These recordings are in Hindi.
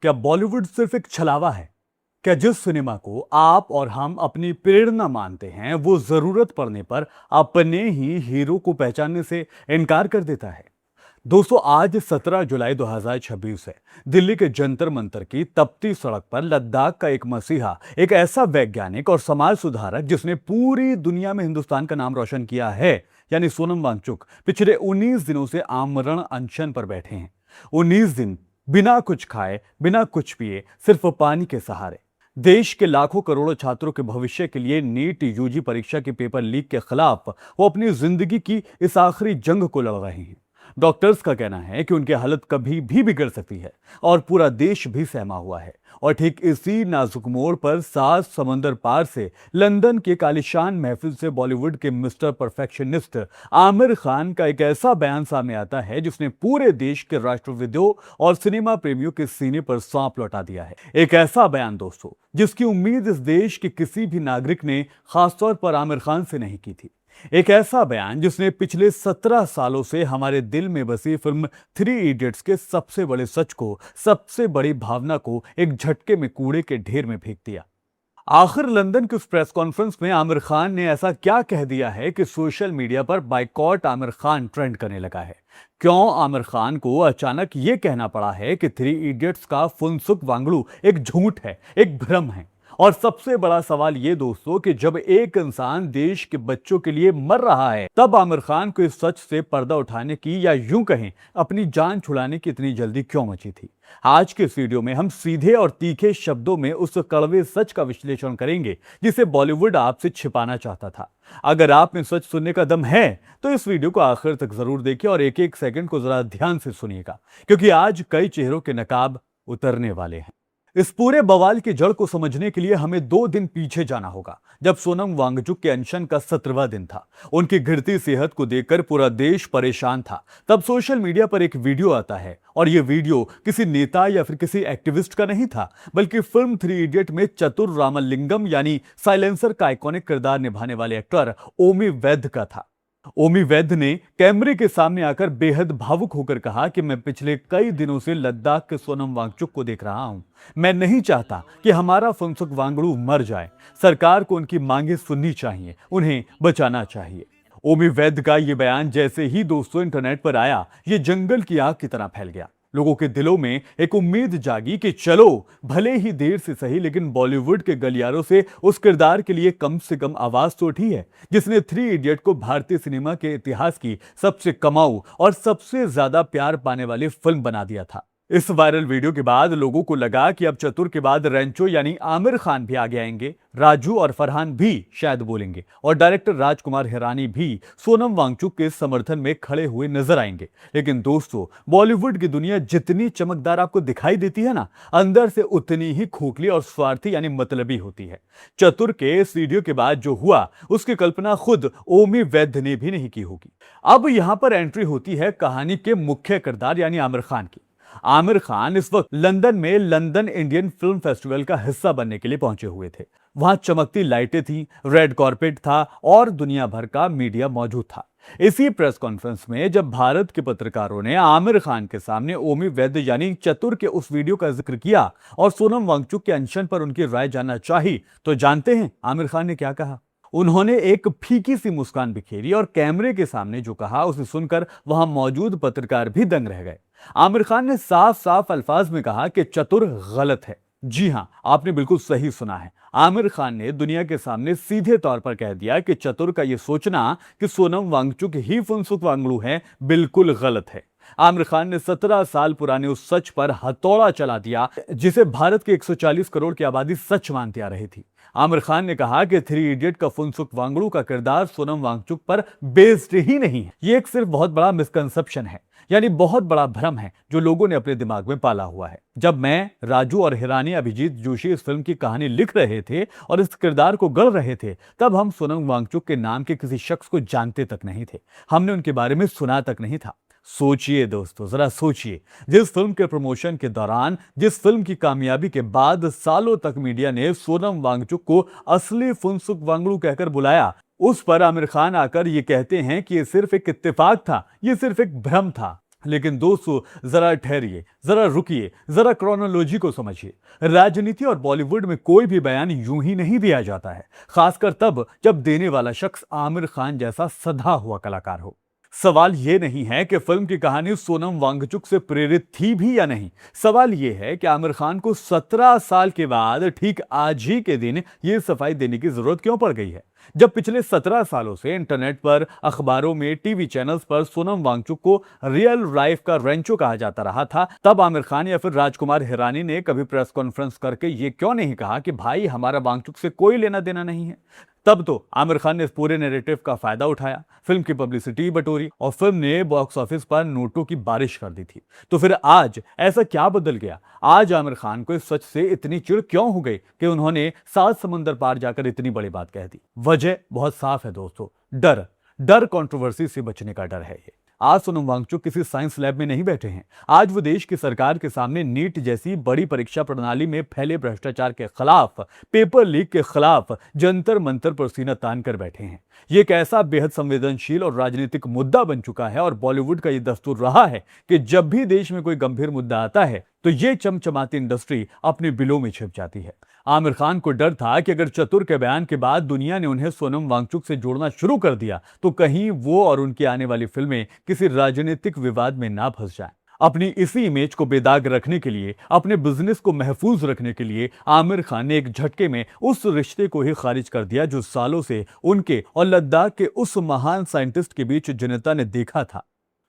क्या बॉलीवुड सिर्फ एक छलावा है? क्या जिस सिनेमा को आप और हम अपनी प्रेरणा मानते हैं, वो जरूरत पड़ने पर अपने ही हीरो को पहचानने से इनकार कर देता है? दोस्तों, आज 17 जुलाई 2026 है। दिल्ली के जंतर मंतर की तपती सड़क पर लद्दाख का एक मसीहा, एक ऐसा वैज्ञानिक और समाज सुधारक जिसने पूरी दुनिया में हिंदुस्तान का नाम रोशन किया है, यानी सोनम वांगचुक, पिछले 19 दिनों से आमरण अनशन पर बैठे हैं। 19 दिन बिना कुछ खाए, बिना कुछ पिए, सिर्फ पानी के सहारे। देश के लाखों करोड़ों छात्रों के भविष्य के लिए नीट यूजी परीक्षा के पेपर लीक के खिलाफ वो अपनी जिंदगी की इस आखिरी जंग को लड़ रहे हैं। डॉक्टर्स का कहना है कि उनकी हालत कभी भी बिगड़ सकती है और पूरा देश भी सहमा हुआ है। और ठीक इसी नाजुक मोड़ पर 7 समंदर पार से लंदन के कालिशान महफिल से बॉलीवुड के मिस्टर परफेक्शनिस्ट आमिर खान का एक ऐसा बयान सामने आता है जिसने पूरे देश के राष्ट्रविदों और सिनेमा प्रेमियों के सीने पर सांप लौटा दिया है। एक ऐसा बयान दोस्तों जिसकी उम्मीद इस देश के किसी भी नागरिक ने खासतौर पर आमिर खान से नहीं की थी। एक ऐसा बयान जिसने पिछले 17 सालों से हमारे दिल में बसी फिल्म 3 इडियट्स के सबसे बड़े सच को, सबसे बड़ी भावना को एक झटके में कूड़े के ढेर में फेंक दिया। आखिर लंदन की उस प्रेस कॉन्फ्रेंस में आमिर खान ने ऐसा क्या कह दिया है कि सोशल मीडिया पर बाइकॉट आमिर खान ट्रेंड करने लगा है? क्यों आमिर खान को अचानक यह कहना पड़ा है कि 3 इडियट्स का फुनसुक वांगडू एक झूठ है, एक भ्रम है? और सबसे बड़ा सवाल ये दोस्तों कि जब एक इंसान देश के बच्चों के लिए मर रहा है, तब आमिर खान को इस सच से पर्दा उठाने की, या यूं कहें अपनी जान छुड़ाने की इतनी जल्दी क्यों मची थी? आज के इस वीडियो में हम सीधे और तीखे शब्दों में उस कड़वे सच का विश्लेषण करेंगे जिसे बॉलीवुड आपसे छिपाना चाहता था। अगर आप में सच सुनने का दम है तो इस वीडियो को आखिर तक जरूर देखिए और एक एक सेकंड को जरा ध्यान से सुनिएगा, क्योंकि आज कई चेहरों के नकाब उतरने वाले हैं। इस पूरे बवाल की जड़ को समझने के लिए हमें 2 दिन पीछे जाना होगा, जब सोनम वांगचुक के अनशन का 17वां दिन था। उनकी गिरती सेहत को देखकर पूरा देश परेशान था। तब सोशल मीडिया पर एक वीडियो आता है, और यह वीडियो किसी नेता या फिर किसी एक्टिविस्ट का नहीं था, बल्कि फिल्म 3 इडियट में चतुर रामलिंगम यानी साइलेंसर का आइकॉनिक किरदार निभाने वाले एक्टर ओमी वैद्य का था। ओमी वैद्य ने कैमरे के सामने आकर बेहद भावुक होकर कहा कि मैं पिछले कई दिनों से लद्दाख के सोनम वांगचुक को देख रहा हूं। मैं नहीं चाहता कि हमारा फुनसुक वांगडू मर जाए। सरकार को उनकी मांगें सुननी चाहिए, उन्हें बचाना चाहिए। ओमी वैद्य का यह बयान जैसे ही दोस्तों इंटरनेट पर आया, यह जंगल की आग की तरह फैल गया। लोगों के दिलों में एक उम्मीद जागी कि चलो भले ही देर से सही, लेकिन बॉलीवुड के गलियारों से उस किरदार के लिए कम से कम आवाज तो उठी है जिसने 3 इडियट को भारतीय सिनेमा के इतिहास की सबसे कमाऊ और सबसे ज्यादा प्यार पाने वाली फिल्म बना दिया था। इस वायरल वीडियो के बाद लोगों को लगा कि अब चतुर के बाद रेंचो यानी आमिर खान भी आगे आएंगे, राजू और फरहान भी शायद बोलेंगे, और डायरेक्टर राजकुमार हिरानी भी सोनम वांगचुक के समर्थन में खड़े हुए नजर आएंगे। लेकिन दोस्तों, बॉलीवुड की दुनिया जितनी चमकदार आपको दिखाई देती है ना, अंदर से उतनी ही खोखली और स्वार्थी यानी मतलबी होती है। चतुर के इस वीडियो के बाद जो हुआ, उसकी कल्पना खुद ओमी वैद्य ने भी नहीं की होगी। अब यहां पर एंट्री होती है कहानी के मुख्य किरदार यानी आमिर खान की। आमिर खान इस वक्त लंदन में लंदन इंडियन फिल्म फेस्टिवल का हिस्सा बनने के लिए पहुंचे हुए थे। वहां चमकती लाइटें थी, रेड कॉर्पेट था और दुनिया भर का मीडिया मौजूद था। इसी प्रेस कॉन्फ्रेंस में जब भारत के पत्रकारों ने आमिर खान के सामने ओमी वैद्य यानी चतुर के उस वीडियो का जिक्र किया और सोनम वांगचुक के अनशन पर उनकी राय जानना चाही, तो जानते हैं आमिर खान ने क्या कहा? उन्होंने एक फीकी सी मुस्कान बिखेरी और कैमरे के सामने जो कहा उसे सुनकर वहां मौजूद पत्रकार भी दंग रह गए। आमिर खान ने साफ साफ अल्फाज में कहा कि चतुर गलत है। जी हां, आपने बिल्कुल सही सुना है। आमिर खान ने दुनिया के सामने सीधे तौर पर कह दिया कि चतुर का यह सोचना कि सोनम वांगचुक ही फुनसुक वांगडू है, बिल्कुल गलत है। आमिर खान ने 17 साल पुराने उस सच पर हथौड़ा चला दिया जिसे भारत के 140 करोड़ की आबादी सच मानती आ रही थी। आमिर खान ने कहा कि 3 इडियट का फुनसुक वांगडू का किरदार सोनम वांगचुक पर बेस्ड ही नहीं है। ये एक सिर्फ बहुत बड़ा मिसकंसेप्शन है, यानी बहुत बड़ा भ्रम है जो लोगों ने अपने दिमाग में पाला हुआ है। जब मैं, राजू और हिरानी अभिजीत जोशी इस फिल्म की कहानी लिख रहे थे और इस किरदार को गढ़ रहे थे, तब हम सोनम वांगचुक के नाम के किसी शख्स को जानते तक नहीं थे। हमने उनके बारे में सुना तक नहीं था। सोचिए दोस्तों, जरा सोचिए, जिस फिल्म के प्रमोशन के दौरान, जिस फिल्म की कामयाबी के बाद सालों तक मीडिया ने सोनम वांगचुक को असली फुनसुक वांगडू कहकर बुलाया, उस पर आमिर खान आकर ये कहते हैं कि ये सिर्फ एक इत्तेफाक था, ये सिर्फ एक भ्रम था। लेकिन दोस्तों, जरा ठहरिए, जरा रुकिए, जरा क्रोनोलॉजी को समझिए। राजनीति और बॉलीवुड में कोई भी बयान यूं ही नहीं दिया जाता है, खासकर तब जब देने वाला शख्स आमिर खान जैसा सधा हुआ कलाकार हो। सवाल यह नहीं है कि फिल्म की कहानी सोनम वांगचुक से प्रेरित थी भी या नहीं। सवाल यह है कि आमिर खान को 17 साल के बाद ठीक आज ही के दिन यह सफाई देने की जरूरत क्यों पड़ गई है। जब पिछले 17 सालों से इंटरनेट पर, अखबारों में, टीवी चैनल्स पर सोनम वांगचुक को रियल लाइफ का रेंचो कहा जाता रहा था, तब आमिर खान या फिर राजकुमार हिरानी ने कभी प्रेस कॉन्फ्रेंस करके यह क्यों नहीं कहा कि भाई हमारा वांगचुक से कोई लेना देना नहीं है। तब तो आमिर खान ने इस पूरे नैरेटिव का फायदा उठाया, फिल्म की पब्लिसिटी बटोरी और फिल्म ने बॉक्स ऑफिस पर नोटों की बारिश कर दी थी। तो फिर आज ऐसा क्या बदल गया? आज आमिर खान को इस सच से इतनी चिढ़ क्यों हो गई कि उन्होंने 7 समुंदर पार जाकर इतनी बड़ी बात कह दी? वजह बहुत साफ है दोस्तों, डर। डर कंट्रोवर्सी से बचने का डर है ये। आज सोनम वांगचुक किसी साइंस लैब में नहीं बैठे हैं। आज वो देश की सरकार के सामने नीट जैसी बड़ी परीक्षा प्रणाली में फैले भ्रष्टाचार के खिलाफ, पेपर लीक के खिलाफ जंतर मंतर पर सीना तान कर बैठे हैं। ये एक ऐसा बेहद संवेदनशील और राजनीतिक मुद्दा बन चुका है और बॉलीवुड का ये दस्तूर रहा है कि जब भी देश में कोई गंभीर मुद्दा आता है तो ये चमचमाती इंडस्ट्री अपने बिलों में छिप जाती है। आमिर खान को डर था कि अगर चतुर के बयान के बाद दुनिया ने उन्हें सोनम वांगचुक से जोड़ना शुरू कर दिया तो कहीं वो और उनकी आने वाली फिल्में किसी राजनीतिक विवाद में ना फंस जाएं। अपनी इसी इमेज को बेदाग रखने के लिए, अपने बिजनेस को महफूज रखने के लिए आमिर खान ने एक झटके में उस रिश्ते को ही खारिज कर दिया जो सालों से उनके और लद्दाख के उस महान साइंटिस्ट के बीच जनता ने देखा था।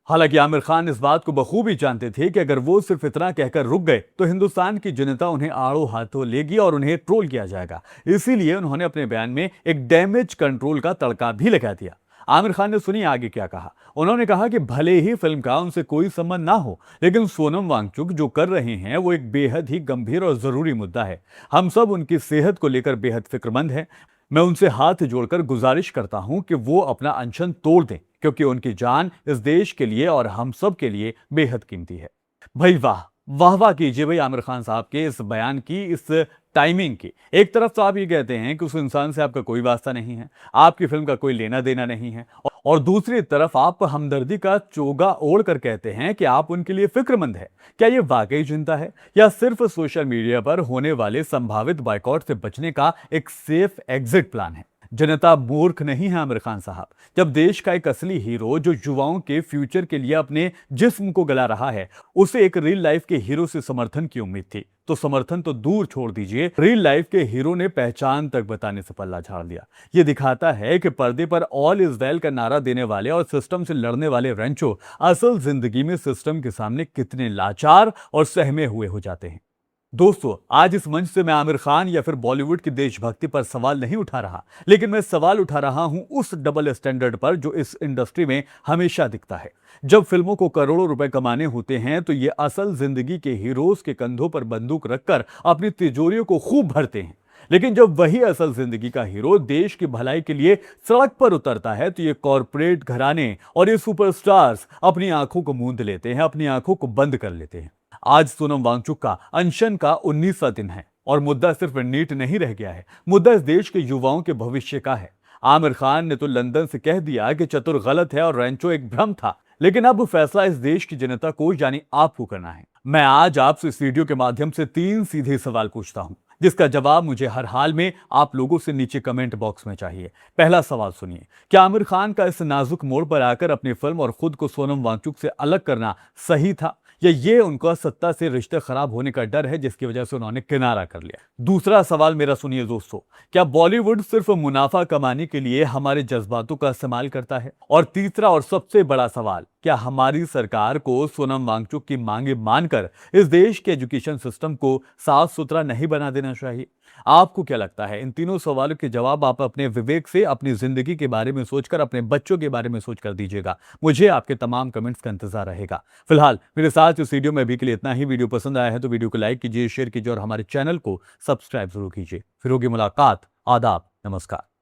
हालांकि आमिर खान इस बात को बखूबी जानते थे कि अगर वो सिर्फ इतना कहकर रुक गए तो हिंदुस्तान की जनता उन्हें आड़ो हाथों लेगी और उन्हें ट्रोल किया जाएगा। इसीलिए उन्होंने अपने बयान में एक डैमेज कंट्रोल का तड़का भी लगा दिया। आमिर खान ने सुनिए आगे क्या कहा। उन्होंने कहा कि भले ही फिल्म का उनसे कोई संबंध ना हो, लेकिन सोनम वांगचुक जो कर रहे हैं वो एक बेहद ही गंभीर और जरूरी मुद्दा है। हम सब उनकी सेहत को लेकर बेहद फिक्रमंद हैं। मैं उनसे हाथ जोड़कर गुजारिश करता हूं कि वो अपना अनशन तोड़ दें, क्योंकि उनकी जान इस देश के लिए और हम सब के लिए बेहद कीमती है। भाई वाह, वाह वाह कीजिए भाई आमिर खान साहब के इस बयान की, इस टाइमिंग की। एक तरफ तो आप ये कहते हैं कि उस इंसान से आपका कोई वास्ता नहीं है, आपकी फिल्म का कोई लेना देना नहीं है, और दूसरी तरफ आप हमदर्दी का चोगा ओढ़ कर कहते हैं कि आप उनके लिए फिक्रमंद है। क्या ये वाकई चिंता है या सिर्फ सोशल मीडिया पर होने वाले संभावित बायकॉट से बचने का एक सेफ एग्जिट प्लान है? जनता मूर्ख नहीं है आमिर खान साहब। जब देश का एक असली हीरो जो युवाओं के फ्यूचर के लिए अपने जिस्म को गला रहा है, उसे एक रियल लाइफ के हीरो से समर्थन की उम्मीद थी, तो समर्थन तो दूर छोड़ दीजिए, रियल लाइफ के हीरो ने पहचान तक बताने से पल्ला झाड़ दिया। यह दिखाता है कि पर्दे पर ऑल इज वेल का नारा देने वाले और सिस्टम से लड़ने वाले रेंचो असल जिंदगी में सिस्टम के सामने कितने लाचार और सहमे हुए हो जाते हैं। दोस्तों, आज इस मंच से मैं आमिर खान या फिर बॉलीवुड की देशभक्ति पर सवाल नहीं उठा रहा, लेकिन मैं सवाल उठा रहा हूं उस डबल स्टैंडर्ड पर जो इस इंडस्ट्री में हमेशा दिखता है। जब फिल्मों को करोड़ों रुपए कमाने होते हैं तो ये असल जिंदगी के हीरोज के कंधों पर बंदूक रखकर अपनी तिजोरियों को खूब भरते हैं, लेकिन जब वही असल जिंदगी का हीरो देश की भलाई के लिए सड़क पर उतरता है तो ये कॉरपोरेट घराने और ये सुपरस्टार्स अपनी आंखों को मूंद लेते हैं, अपनी आंखों को बंद कर लेते हैं। आज सोनम वांगचुक का अनशन का 19वां दिन है और मुद्दा सिर्फ नीट नहीं रह गया है, मुद्दा इस देश के युवाओं के भविष्य का है। आमिर खान ने तो लंदन से कह दिया कि चतुर गलत है और रेंचो एक भ्रम था, लेकिन अब फैसला इस देश की जनता को यानी आपको करना है। मैं आज आपसे इस वीडियो के माध्यम से 3 सीधे सवाल पूछता हूं, जिसका जवाब मुझे हर हाल में आप लोगों से नीचे कमेंट बॉक्स में चाहिए। पहला सवाल सुनिए, क्या आमिर खान का इस नाजुक मोड़ पर आकर अपनी फिल्म और खुद को सोनम वांगचुक से अलग करना सही था, या ये उनका सत्ता से रिश्ते खराब होने का डर है जिसकी वजह से उन्होंने किनारा कर लिया? दूसरा सवाल मेरा सुनिए दोस्तों, क्या बॉलीवुड सिर्फ मुनाफा कमाने के लिए हमारे जज्बातों का इस्तेमाल करता है? और तीसरा और सबसे बड़ा सवाल, क्या हमारी सरकार को सोनम वांगचुक की मांगे मानकर इस देश के एजुकेशन सिस्टम को साफ सुथरा नहीं बना देना चाहिए? आपको क्या लगता है? इन तीनों सवालों के जवाब आप अपने विवेक से, अपनी जिंदगी के बारे में सोचकर, अपने बच्चों के बारे में सोचकर दीजिएगा। मुझे आपके तमाम कमेंट्स का इंतजार रहेगा। फिलहाल मेरे साथ इस वीडियो में अभी के लिए इतना ही। वीडियो पसंद आया है तो वीडियो को लाइक कीजिए, शेयर कीजिए और हमारे चैनल को सब्सक्राइब जरूर कीजिए। फिर होगी मुलाकात। आदाब, नमस्कार।